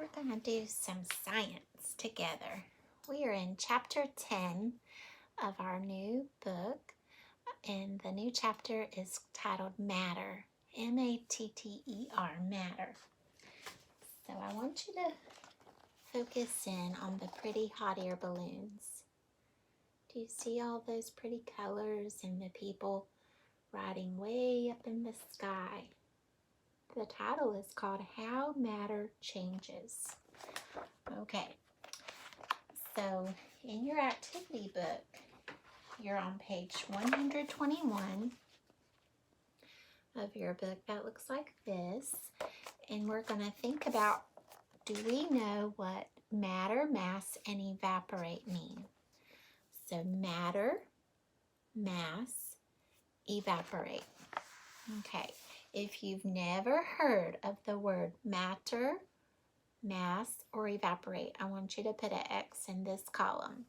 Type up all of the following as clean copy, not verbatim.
We're going to do some science together. We are in chapter 10 of our new book, and the new chapter is titled Matter. M-A-T-T-E-R, Matter. So I want you to focus in on the pretty hot air balloons. Do you see all those pretty colors and the people riding way up in the sky? The title is called How Matter Changes. Okay, so in your activity book, you're on page 121 of your book. That looks like this. And we're going to think about, do we know what matter, mass, and evaporate mean? So matter, mass, evaporate. Okay, if you've never heard of the word matter, mass, or evaporate, I want you to put an X in this column.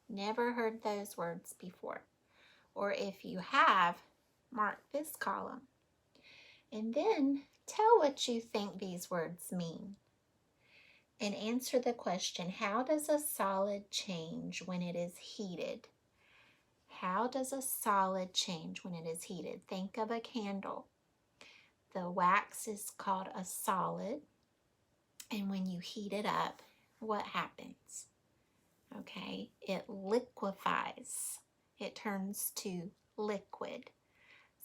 Never heard those words before. Or if you have, mark this column. And then tell what you think these words mean. And answer the question, how does a solid change when it is heated? How does a solid change when it is heated? Think of a candle. The wax is called a solid. And when you heat it up, what happens? Okay, it liquefies. It turns to liquid.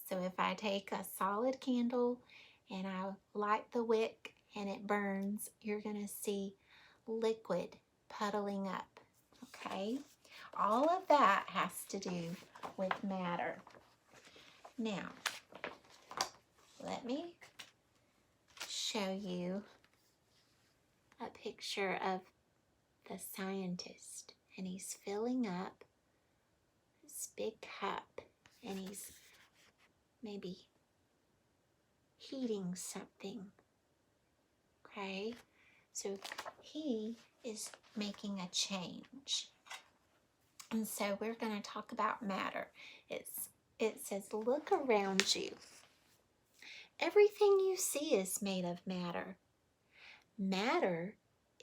So if I take a solid candle and I light the wick and it burns, you're going to see liquid puddling up. Okay, all of that has to do with matter. Now, let me show you a picture of the scientist, and he's filling up this big cup, and he's maybe heating something. Okay, so he is making a change. And so we're going to talk about matter. It says, look around you. Everything you see is made of matter. Matter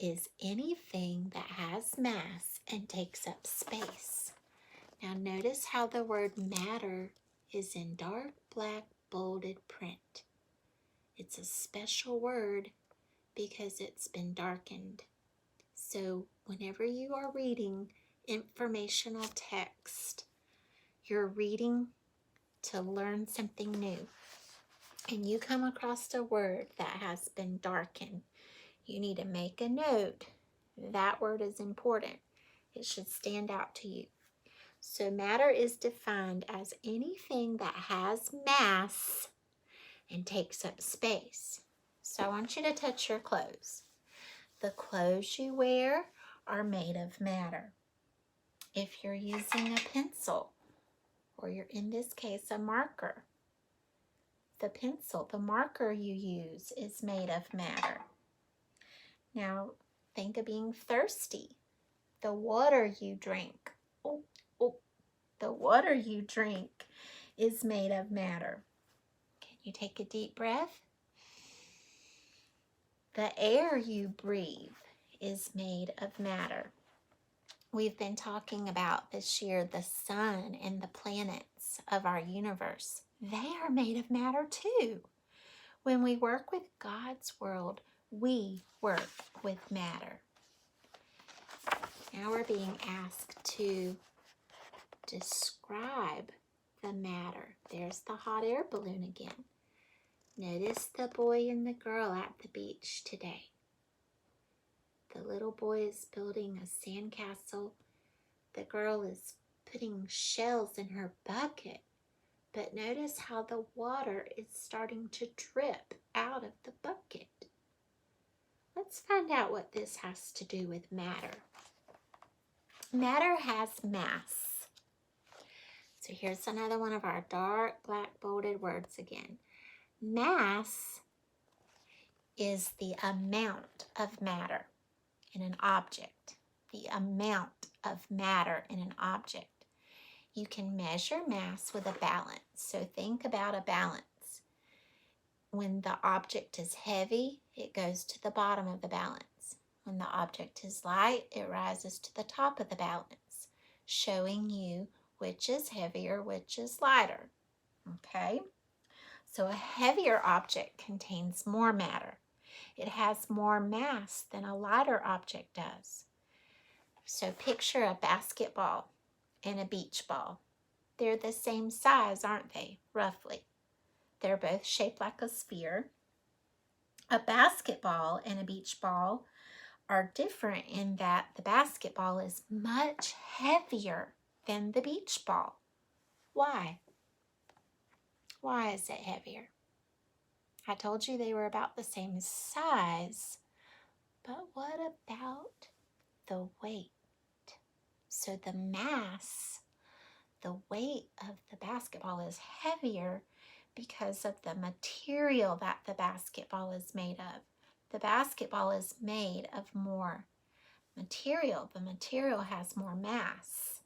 is anything that has mass and takes up space. Now notice how the word matter is in dark black bolded print. It's a special word because it's been darkened. So whenever you are reading informational text, you're reading to learn something new, and you come across a word that has been darkened, you need to make a note. That word is important. It should stand out to you. So matter is defined as anything that has mass and takes up space. So I want you to touch your clothes. The clothes you wear are made of matter. If you're using a pencil, or you're in this case a marker, the pencil, the marker you use is made of matter. Now think of being thirsty. The water you drink, the water you drink is made of matter. Can you take a deep breath? The air you breathe is made of matter. We've been talking about this year the sun and the planets of our universe. They are made of matter too. When we work with God's world, we work with matter. Now we're being asked to describe the matter. There's the hot air balloon again. Notice the boy and the girl at the beach today. The little boy is building a sandcastle. The girl is putting shells in her bucket. But notice how the water is starting to drip out of the bucket. Let's find out what this has to do with matter. Matter has mass. So here's another one of our dark black bolded words again. Mass is the amount of matter in an object. The amount of matter in an object. You can measure mass with a balance. So think about a balance. When the object is heavy, it goes to the bottom of the balance. When the object is light, it rises to the top of the balance, showing you which is heavier, which is lighter. Okay? So a heavier object contains more matter. It has more mass than a lighter object does. So picture a basketball and a beach ball. They're the same size, aren't they? Roughly. They're both shaped like a sphere. A basketball and a beach ball are different in that the basketball is much heavier than the beach ball. Why? Why is it heavier? I told you they were about the same size, but what about the weight? So the mass, the weight of the basketball is heavier because of the material that the basketball is made of. The basketball is made of more material. The material has more mass.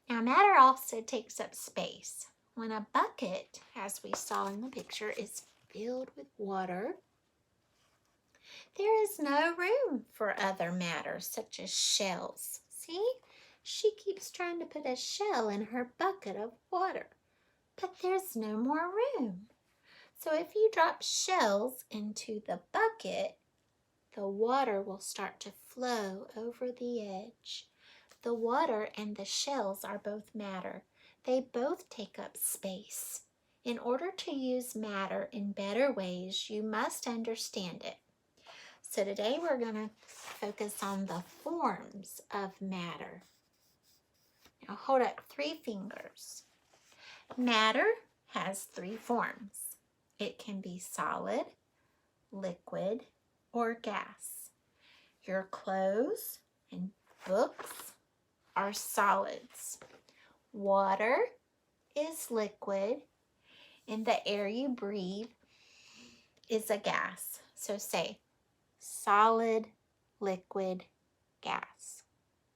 Now, matter also takes up space. When a bucket, as we saw in the picture, is filled with water, there is no room for other matter, such as shells. See? She keeps trying to put a shell in her bucket of water, but there's no more room. So if you drop shells into the bucket, the water will start to flow over the edge. The water and the shells are both matter. They both take up space. In order to use matter in better ways, you must understand it. So today we're going to focus on the forms of matter. Now hold up 3 fingers. Matter has 3 forms. It can be solid, liquid, or gas. Your clothes and books are solids. Water is liquid, and the air you breathe is a gas. So say solid, liquid, gas.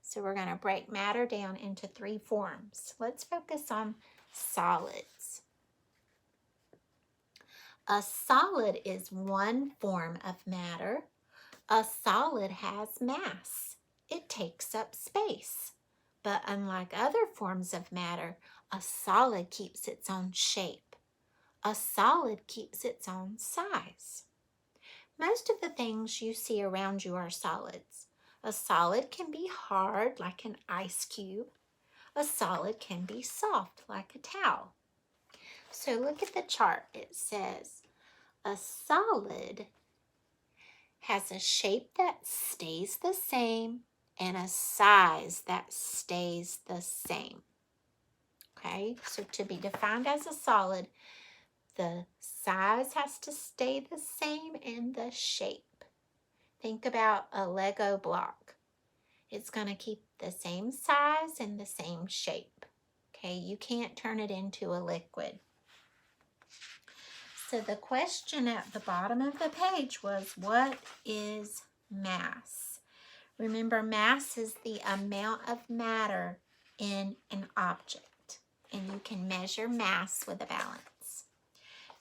So we're going to break matter down into 3 forms. Let's focus on solids. A solid is one form of matter. A solid has mass. It takes up space. But unlike other forms of matter, a solid keeps its own shape. A solid keeps its own size. Most of the things you see around you are solids. A solid can be hard, like an ice cube. A solid can be soft, like a towel. So look at the chart. It says a solid has a shape that stays the same and a size that stays the same. Okay, so to be defined as a solid, the size has to stay the same and the shape. Think about a Lego block. It's going to keep the same size and the same shape. Okay, you can't turn it into a liquid. So the question at the bottom of the page was, what is mass? Remember, mass is the amount of matter in an object, and you can measure mass with a balance.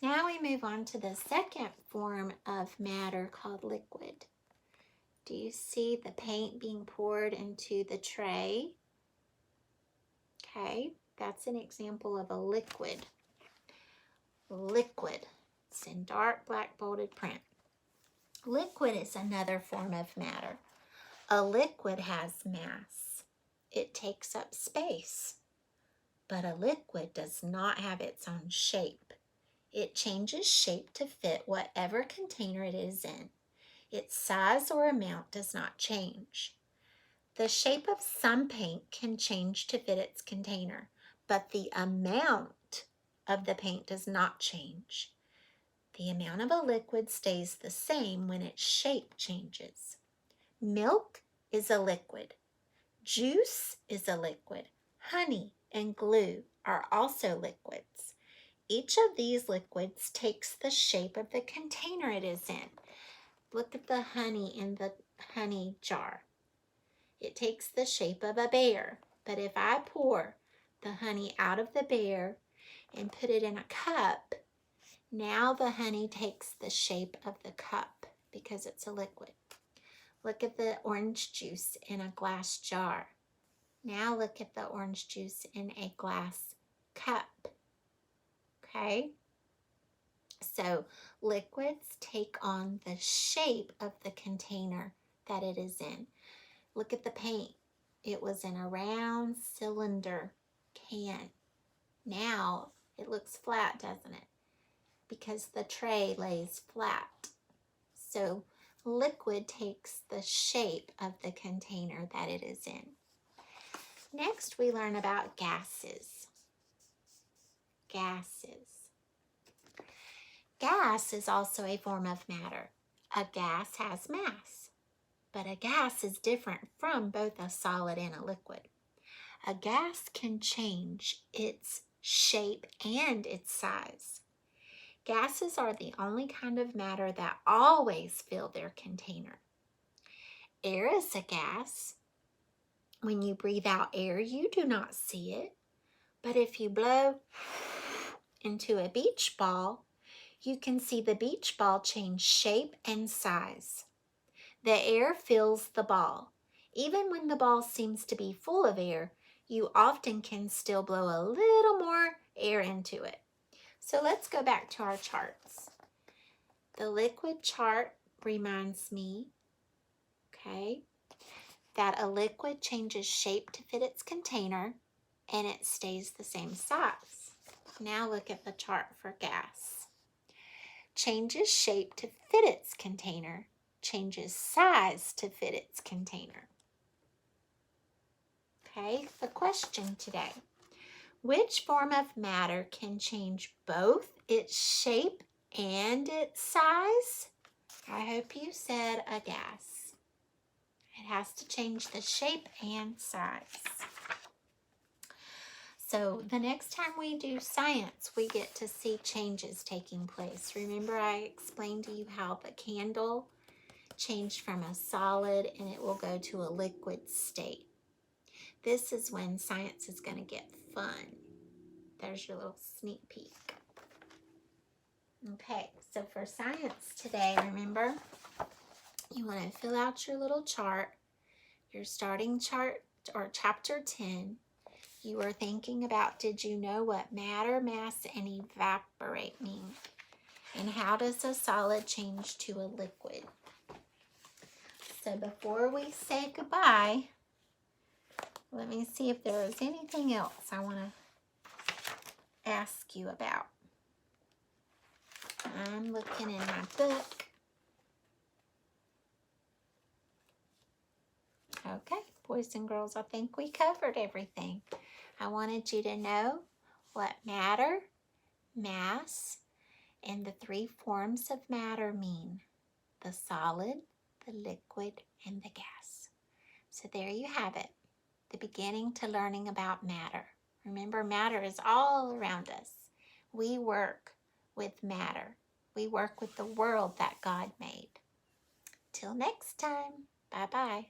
Now we move on to the second form of matter called liquid. Do you see the paint being poured into the tray? Okay, that's an example of a liquid. Liquid. It's in dark black bolded print. Liquid is another form of matter. A liquid has mass. It takes up space. But a liquid does not have its own shape. It changes shape to fit whatever container it is in. Its size or amount does not change. The shape of some paint can change to fit its container, but the amount of the paint does not change. The amount of a liquid stays the same when its shape changes. Milk is a liquid. Juice is a liquid. Honey and glue are also liquids. Each of these liquids takes the shape of the container it is in. Look at the honey in the honey jar. It takes the shape of a bear. But if I pour the honey out of the bear and put it in a cup, now the honey takes the shape of the cup because it's a liquid. Look at the orange juice in a glass jar. Now look at the orange juice in a glass cup. Okay? So liquids take on the shape of the container that it is in. Look at the paint. It was in a round cylinder can. Now it looks flat, doesn't it? Because the tray lays flat. So liquid takes the shape of the container that it is in. Next, we learn about gases. Gases. Gas is also a form of matter. A gas has mass, but a gas is different from both a solid and a liquid. A gas can change its shape and its size. Gases are the only kind of matter that always fill their container. Air is a gas. When you breathe out air, you do not see it. But if you blow into a beach ball, you can see the beach ball change shape and size. The air fills the ball. Even when the ball seems to be full of air, you often can still blow a little more air into it. So let's go back to our charts. The liquid chart reminds me, okay, that a liquid changes shape to fit its container and it stays the same size. Now look at the chart for gas. Changes shape to fit its container, changes size to fit its container. Okay, the question today. Which form of matter can change both its shape and its size? I hope you said a gas. It has to change the shape and size. So the next time we do science, we get to see changes taking place. Remember I explained to you how the candle changed from a solid and it will go to a liquid state. This is when science is going to get fun. There's your little sneak peek. Okay, so for science today, remember, you want to fill out your little chart, your starting chart or chapter 10. You are thinking about, did you know what matter, mass, and evaporate mean? And how does a solid change to a liquid? So before we say goodbye, let me see if there is anything else I want to ask you about. I'm looking in my book. Okay, boys and girls, I think we covered everything. I wanted you to know what matter, mass, and the three forms of matter mean. The solid, the liquid, and the gas. So there you have it, the beginning to learning about matter. Remember, matter is all around us. We work with matter. We work with the world that God made. Till next time, bye-bye.